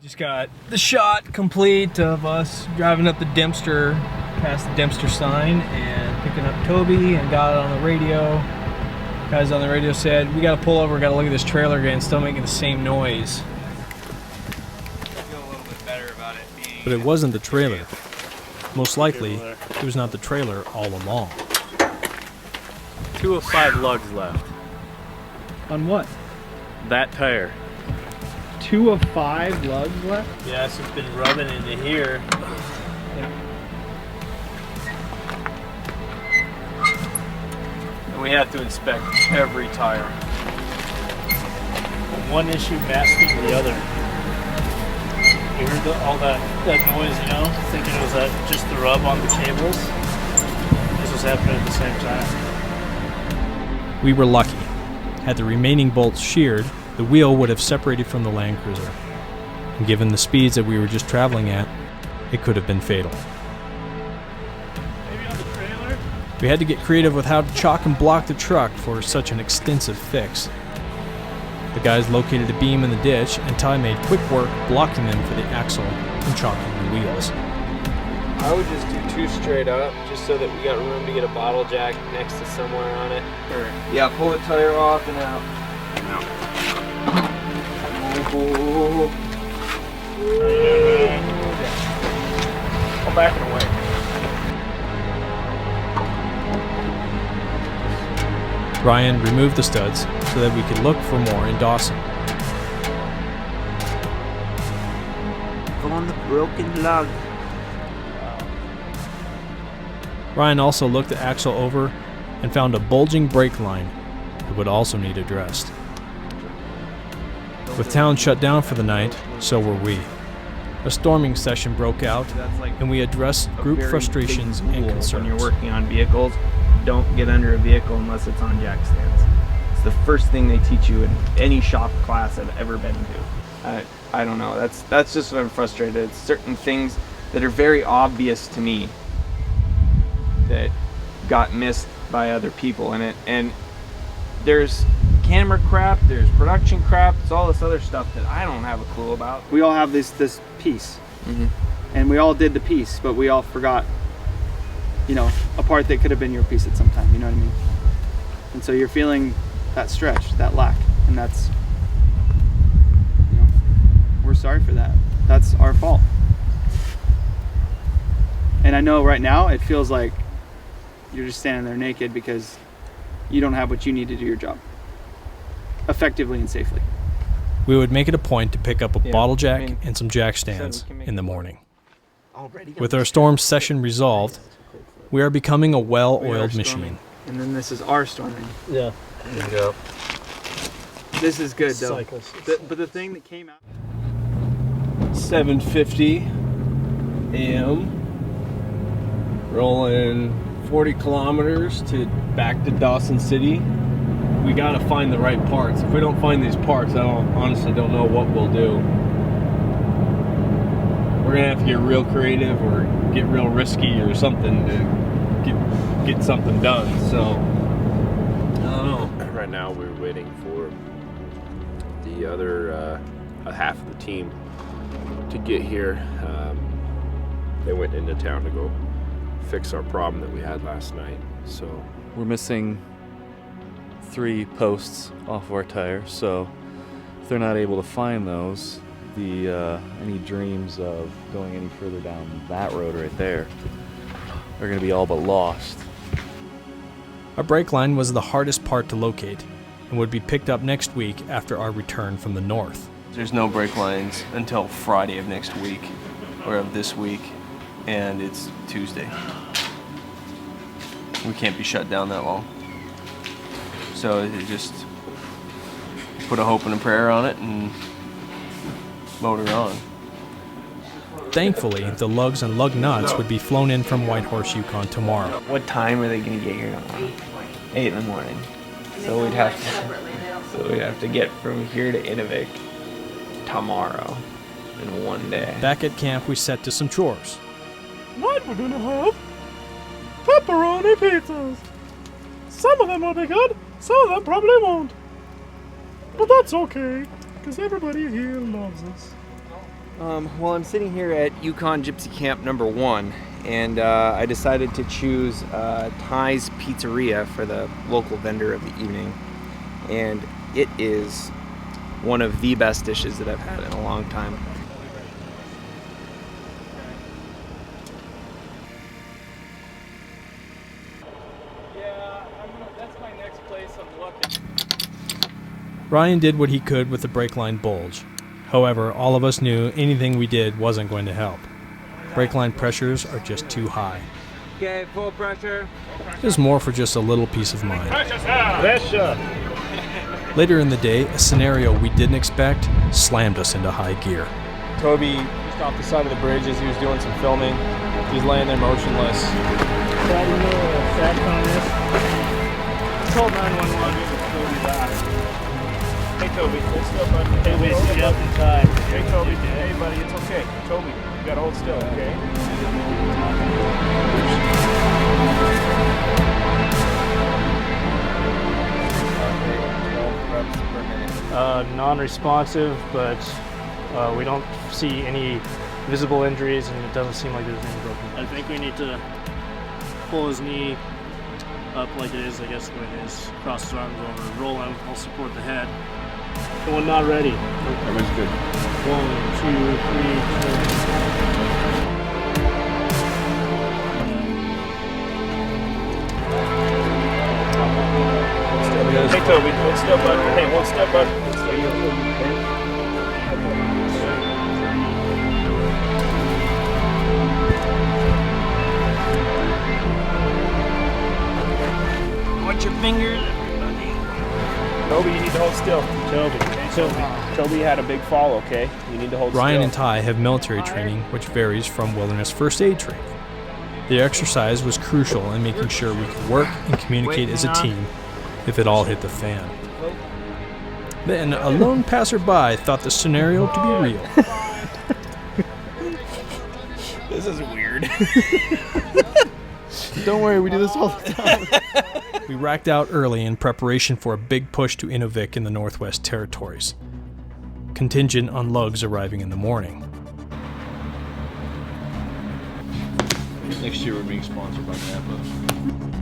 Just got the shot complete of us driving up the Dempster, past the Dempster sign, and picking up Toby, and got it on the radio. Guys on the radio said, we gotta pull over, we gotta look at this trailer again, still making the same noise. I feel a little bit better about it being... But it wasn't the trailer. Most likely, it was not the trailer all along. 2 of 5 lugs left. On what? That tire. 2 of 5 lugs left? Yes, it's been rubbing into here. Yeah. And we have to inspect every tire. One issue masking the other. You heard all that noise, you know? Thinking it was just the rub on the cables. This was happening at the same time. We were lucky. Had the remaining bolts sheared, the wheel would have separated from the Land Cruiser. And given the speeds that we were just traveling at, it could have been fatal. Maybe on the trailer? We had to get creative with how to chock and block the truck for such an extensive fix. The guys located a beam in the ditch, and Ty made quick work blocking them for the axle and chocking the wheels. I would just do 2 straight up, just so that we got room to get a bottle jack next to somewhere on it. Yeah, pull the tire off and out. I'm backing away. Ryan removed the studs so that we could look for more in Dawson. On the broken lug. Ryan also looked the axle over and found a bulging brake line that would also need addressed. With town shut down for the night, so were we. A storming session broke out, and we addressed group frustrations and concerns. When you're working on vehicles, don't get under a vehicle unless it's on jack stands. It's the first thing they teach you in any shop class I've ever been to. I don't know. That's just what I'm frustrated. It's certain things that are very obvious to me that got missed by other people in it, and there's camera crap, there's production crap, there's all this other stuff that I don't have a clue about. We all have this piece, and we all did the piece, but we all forgot, you know, a part that could have been your piece at some time. You know what I mean? And so you're feeling that stretch, that lack, and that's, you know, we're sorry for that. That's our fault. And I know right now it feels like you're just standing there naked because you don't have what you need to do your job effectively and safely. We would make it a point to pick up a bottle jack and some jack stands in the morning. With our storm session resolved, we are becoming a well-oiled machine. And then this is our storming. Yeah. There you go. This is good though. Cycles. But the thing that came out... 7:50 a.m. Rolling 40 kilometers back to Dawson City. We gotta find the right parts. If we don't find these parts, I honestly don't know what we'll do. We're gonna have to get real creative or get real risky or something to get something done. So I don't know. Right now we're waiting for the other half of the team to get here. They went into town to go fix our problem that we had last night. So we're missing 3 posts off of our tire, so if they're not able to find those, any dreams of going any further down that road right there are going to be all but lost. Our brake line was the hardest part to locate and would be picked up next week after our return from the north. There's no brake lines until Friday of next week or of this week, and it's Tuesday. We can't be shut down that long. So it just put a hope and a prayer on it and motor on. Thankfully, the lugs and lug nuts would be flown in from Whitehorse, Yukon tomorrow. What time are they going to get here tomorrow? 8 in the morning. So we'd have to get from here to Inuvik tomorrow in one day. Back at camp, we set to some chores. Tonight we're gonna have pepperoni pizzas. Some of them will be good, some of them probably won't. But that's okay, because everybody here loves us. Well, I'm sitting here at Yukon Gypsy Camp number 1, and I decided to choose Ty's Pizzeria for the local vendor of the evening, and it is one of the best dishes that I've had in a long time. Yeah, that's my next place I'm looking. Ryan did what he could with the brake line bulge. However, all of us knew anything we did wasn't going to help. Brake line pressures are just too high. Okay, full pressure. It was more for just a little peace of mind. Pressure. Later in the day, a scenario we didn't expect slammed us into high gear. Toby just off the side of the bridge as he was doing some filming. He's laying there motionless. Call 911. Hey Toby, hold still, buddy. Hey, we see up in time. Hey Toby, hey buddy, it's okay. Toby, you gotta hold still, okay? Non-responsive, but we don't see any visible injuries, and it doesn't seem like there's any broken. I think we need to pull his knee up like it is, I guess the way it is. Cross his arms over, roll him. I'll support the head. One not ready. Everything's good. 1, 2, 3, 2. Hey Toby, hold still, bud. Hey, hold still, bud. Hold still. Watch your fingers. Toby, you need to hold still. Toby had a big fall, okay? You need to hold still. Ryan and Ty have military training, which varies from wilderness first aid training. The exercise was crucial in making sure we could work and communicate as a team if it all hit the fan. Then a lone passerby thought the scenario to be real. This is weird. Don't worry, we do this all the time. We racked out early in preparation for a big push to Inuvik in the Northwest Territories, contingent on lugs arriving in the morning. Next year we're being sponsored by Napa.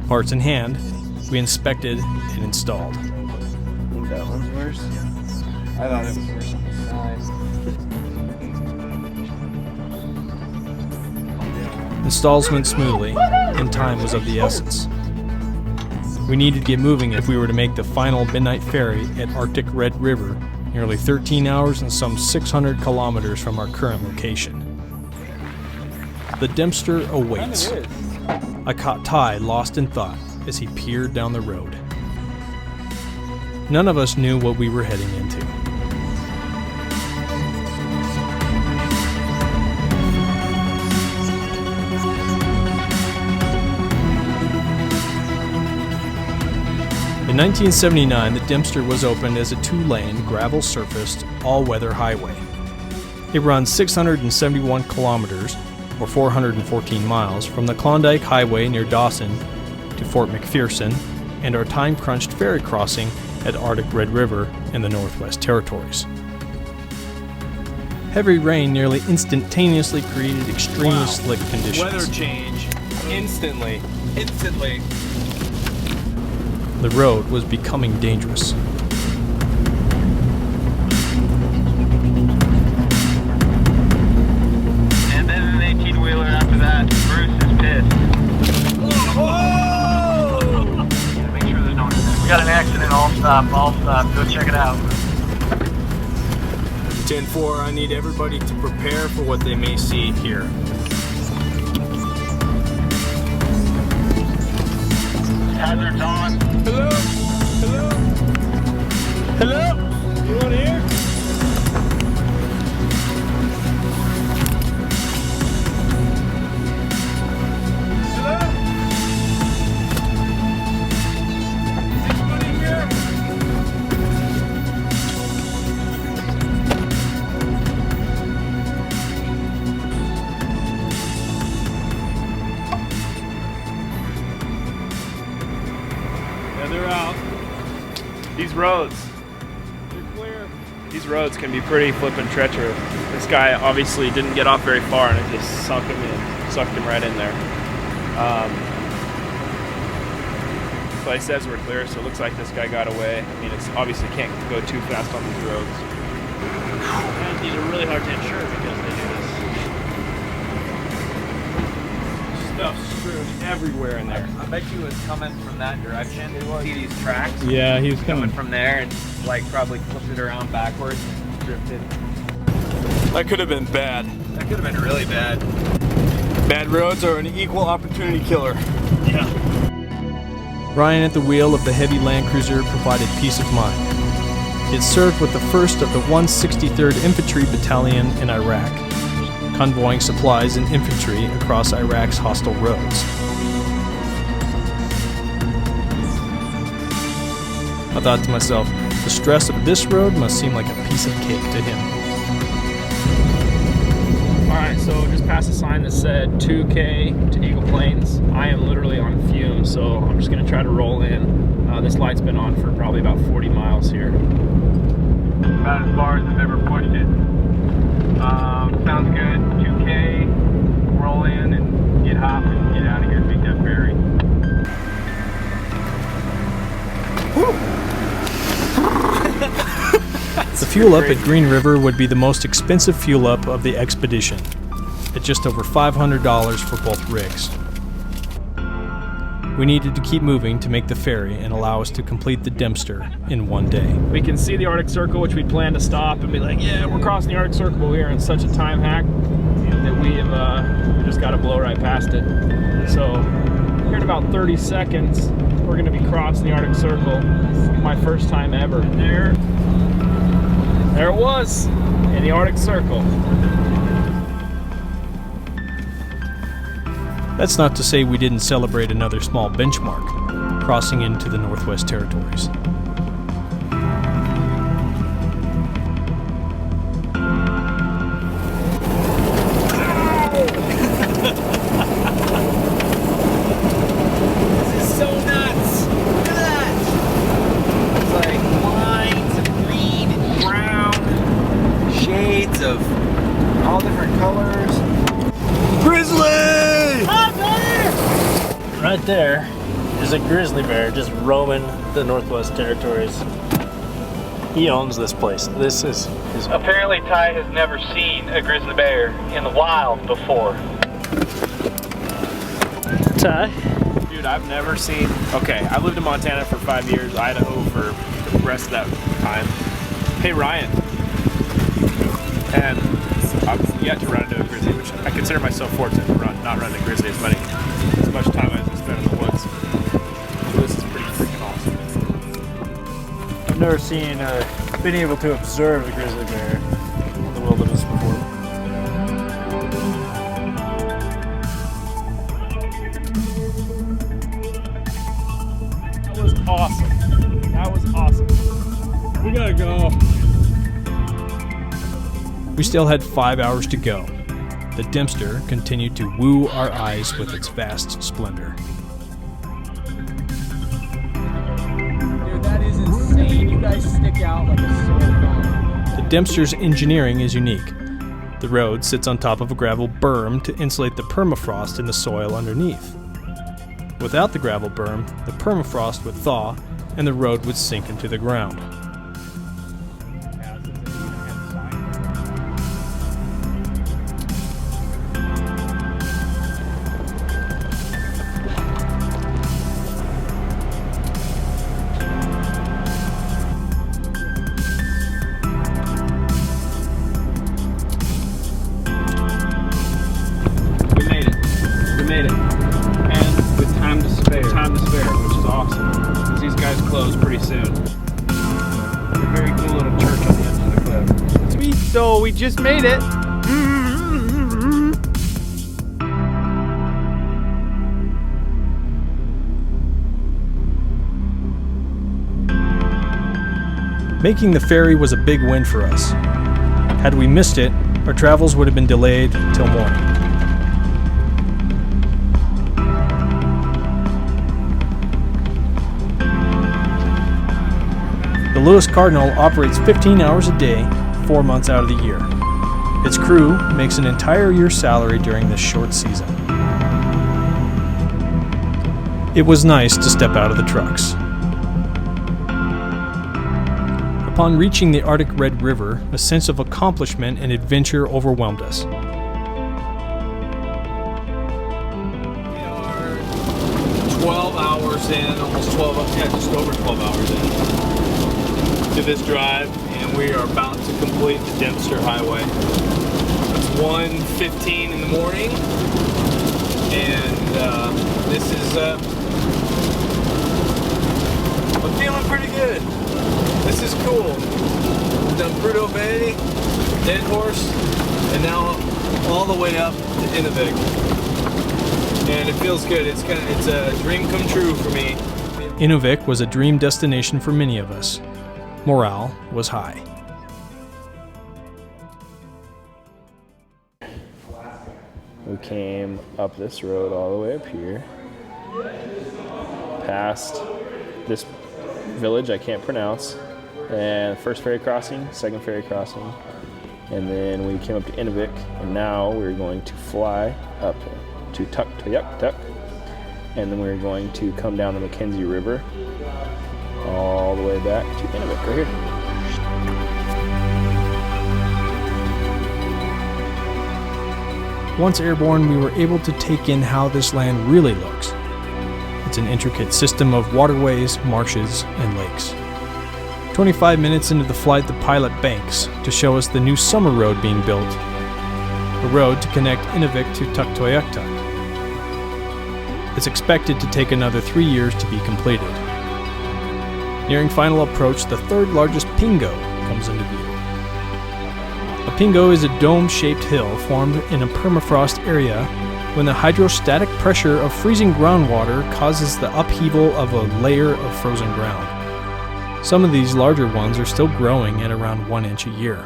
Parts in hand, we inspected and installed. I think that one's worse. I thought it was worse on the side. Installs went smoothly, and time was of the essence. We needed to get moving if we were to make the final midnight ferry at Arctic Red River, nearly 13 hours and some 600 kilometers from our current location. The Dempster awaits. I caught Ty lost in thought as he peered down the road. None of us knew what we were heading into. In 1979, the Dempster was opened as a 2-lane, gravel-surfaced, all-weather highway. It runs 671 kilometers, or 414 miles, from the Klondike Highway near Dawson to Fort McPherson and our time-crunched ferry crossing at Arctic Red River in the Northwest Territories. Heavy rain nearly instantaneously created extremely slick conditions. Weather change. Instantly. The road was becoming dangerous. And then an 18-wheeler after that. Bruce is pissed. Make sure there's no accident. We got an accident. I'll stop. Go check it out. 10-4, I need everybody to prepare for what they may see here. Hazards on. Hello? You want to hear? Yeah, they're out. These roads. You're clear. These roads can be pretty flippin' treacherous. This guy obviously didn't get off very far and it just sucked him right in there. But he says we're clear, so it looks like this guy got away. I mean, it's obviously can't go too fast on these roads. And these are really hard to insure because they do this. Stuff strewn everywhere in there. I bet you was coming from that direction. See these tracks? Yeah, he was Coming from there and like probably flipped it around backwards and drifted. That could have been bad. That could have been really bad. Bad roads are an equal opportunity killer. Yeah. Ryan at the wheel of the heavy Land Cruiser provided peace of mind. It served with the 1st of the 163rd Infantry Battalion in Iraq, convoying supplies and infantry across Iraq's hostile roads. I thought to myself, the stress of this road must seem like a piece of cake to him. Alright, so just past a sign that said 2K to Eagle Plains. I am literally on fumes, so I'm just going to try to roll in. This light's been on for probably about 40 miles here. About as far as I've ever pushed it. Sounds good. 2K, roll in and get hop and get out of here. Beat that ferry. The fuel up at Green River would be the most expensive fuel up of the expedition, at just over $500 for both rigs. We needed to keep moving to make the ferry and allow us to complete the Dempster in one day. We can see the Arctic Circle, which we plan to stop and be like, yeah, we're crossing the Arctic Circle, but we are in such a time hack that we just got to blow right past it. So here in about 30 seconds, we're going to be crossing the Arctic Circle. My first time ever. There it was, in the Arctic Circle. That's not to say we didn't celebrate another small benchmark, crossing into the Northwest Territories. This is so nuts! Look at that! It's like lines of green and brown, shades of all different colors. Grizzly! Right there is a grizzly bear just roaming the Northwest Territories. He owns this place. This is his. Apparently Ty has never seen a grizzly bear in the wild before. Ty? Dude, I've never seen... Okay, I lived in Montana for 5 years, Idaho for the rest of that time. Hey, Ryan. And I've yet to run into a grizzly, which I consider myself fortunate to not run into grizzly as much time as I spent in the woods. So this is pretty freaking awesome. I've never seen, been able to observe a grizzly bear in the wilderness before. That was awesome. That was awesome. We gotta go. We still had 5 hours to go. The Dempster continued to woo our eyes with its vast splendor. Dude, that is insane. You guys stick out like a sore thumb. The Dempster's engineering is unique. The road sits on top of a gravel berm to insulate the permafrost in the soil underneath. Without the gravel berm, the permafrost would thaw and the road would sink into the ground. We made it. And with time to spare. Which is awesome. Because these guys close pretty soon. A very cool little church on the edge of the cliff. Sweet, so we just made it. Making the ferry was a big win for us. Had we missed it, our travels would have been delayed till morning. The Lewis Cardinal operates 15 hours a day, 4 months out of the year. Its crew makes an entire year's salary during this short season. It was nice to step out of the trucks. Upon reaching the Arctic Red River, a sense of accomplishment and adventure overwhelmed us. We are 12 hours in, almost 12, yeah, just over 12 hours in to this drive, and we are about to complete the Dempster Highway. It's 1:15 in the morning, and this is, I'm feeling pretty good. This is cool. We've done Prudhoe Bay, Dead Horse, and now all the way up to Inuvik. And it feels good. It's a dream come true for me. Inuvik was a dream destination for many of us. Morale was high. We came up this road all the way up here, past this village I can't pronounce, and first ferry crossing, second ferry crossing, and then we came up to Inuvik, and now we're going to fly up to Tuktoyaktuk, and then we're going to come down the Mackenzie River all the way back to Inuvik right here. Once airborne, we were able to take in how this land really looks. It's an intricate system of waterways, marshes, and lakes. 25 minutes into the flight, the pilot banks to show us the new summer road being built, a road to connect Inuvik to Tuktoyaktuk. It's expected to take another 3 years to be completed. Nearing final approach, the third largest pingo comes into view. A pingo is a dome-shaped hill formed in a permafrost area when the hydrostatic pressure of freezing groundwater causes the upheaval of a layer of frozen ground. Some of these larger ones are still growing at around 1 inch a year.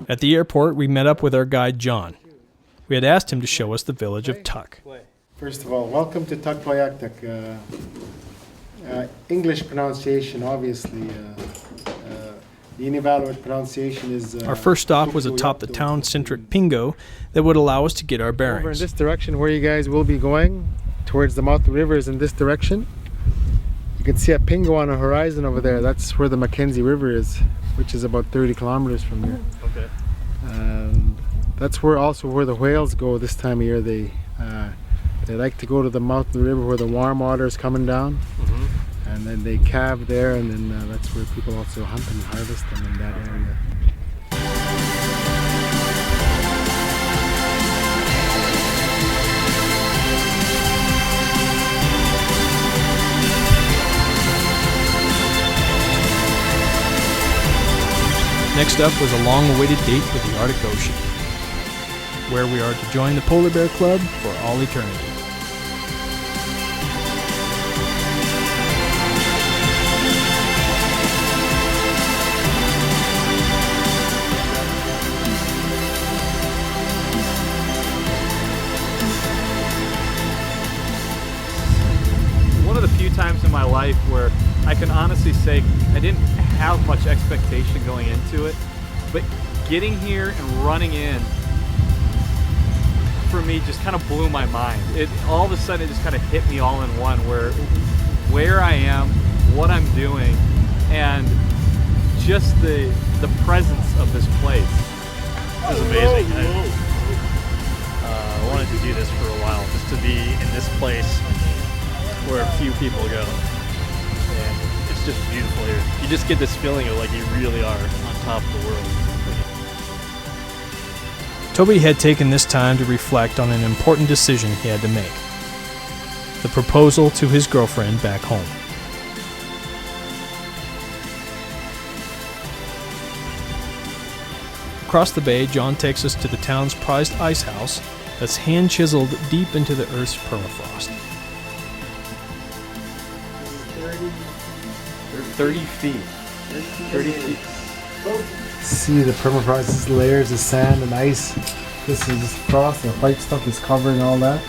At the airport, we met up with our guide John. We had asked him to show us the village of Tuk. First of all, welcome to Tuktoyaktuk. English pronunciation, obviously. The Inuvialuit pronunciation is... Our first stop was atop the town-centric pingo that would allow us to get our bearings. Over in this direction, where you guys will be going, towards the mouth of the river, is in this direction. You can see a pingo on the horizon over there. That's where the Mackenzie River is, which is about 30 kilometers from here. Okay. And that's where the whales go this time of year. They like to go to the mouth of the river where the warm water is coming down. And then they calve there, and then that's where people also hunt and harvest them in that area. Next up was a long-awaited date with the Arctic Ocean, where we are to join the Polar Bear Club for all eternity. One of the few times in my life where I can honestly say I didn't have much expectation going into it, but getting here and running in for me just kind of blew my mind. It all of a sudden it just kind of hit me all in one, where I am, what I'm doing, and just the presence of this place is amazing. I wanted to do this for a while, just to be in this place where a few people go, and it's just beautiful here. You just get this feeling of like you really are on top of the world. Toby had taken this time to reflect on an important decision he had to make: the proposal to his girlfriend back home. Across the bay, John takes us to the town's prized ice house that's hand-chiseled deep into the Earth's permafrost. 30 feet. 30 feet. See the permafrost, these layers of sand and ice. This is just frost, the white stuff is covering all that.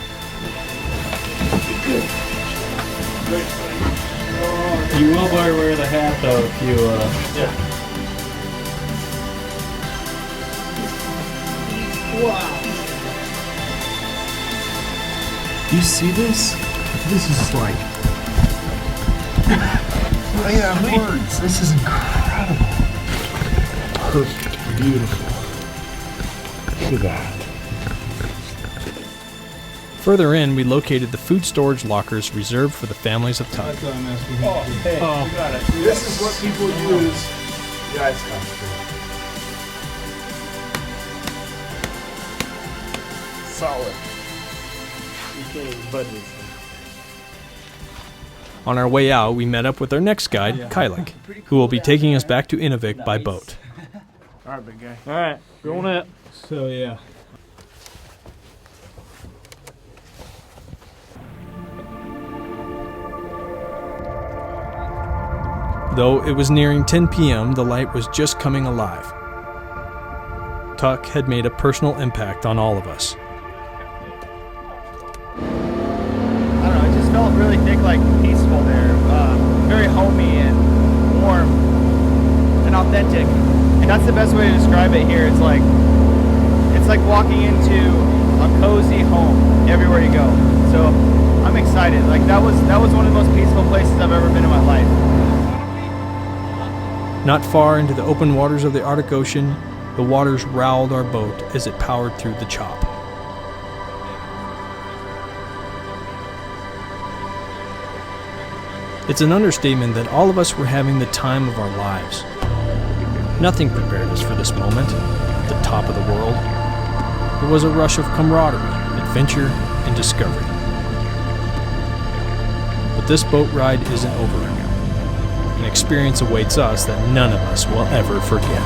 You will better wear the hat though if you Yeah. You see this? This is like... I have words. This is incredible. Perfect. Beautiful. Look at that. Further in, we located the food storage lockers reserved for the families of Tug. That's what I'm asking. Oh, hey, we got it. This is what people use. The ice coffee. Solid. Okay, buddies. On our way out, we met up with our next guide, Cahill, who will be taking us back to Inuvik by boat. All right, big guy. All right, going it. So yeah. Though it was nearing 10 p.m., the light was just coming alive. Tuck had made a personal impact on all of us. I don't know, it just felt really thick, like peaceful there. Very homey and warm and authentic. And that's the best way to describe it here. It's like walking into a cozy home everywhere you go. So I'm excited. Like that was one of the most peaceful places I've ever been in my life. Not far into the open waters of the Arctic Ocean, the waters rowelled our boat as it powered through the chop. It's an understatement that all of us were having the time of our lives. Nothing prepared us for this moment, at the top of the world. There was a rush of camaraderie, adventure, and discovery. But this boat ride isn't over. An experience awaits us that none of us will ever forget.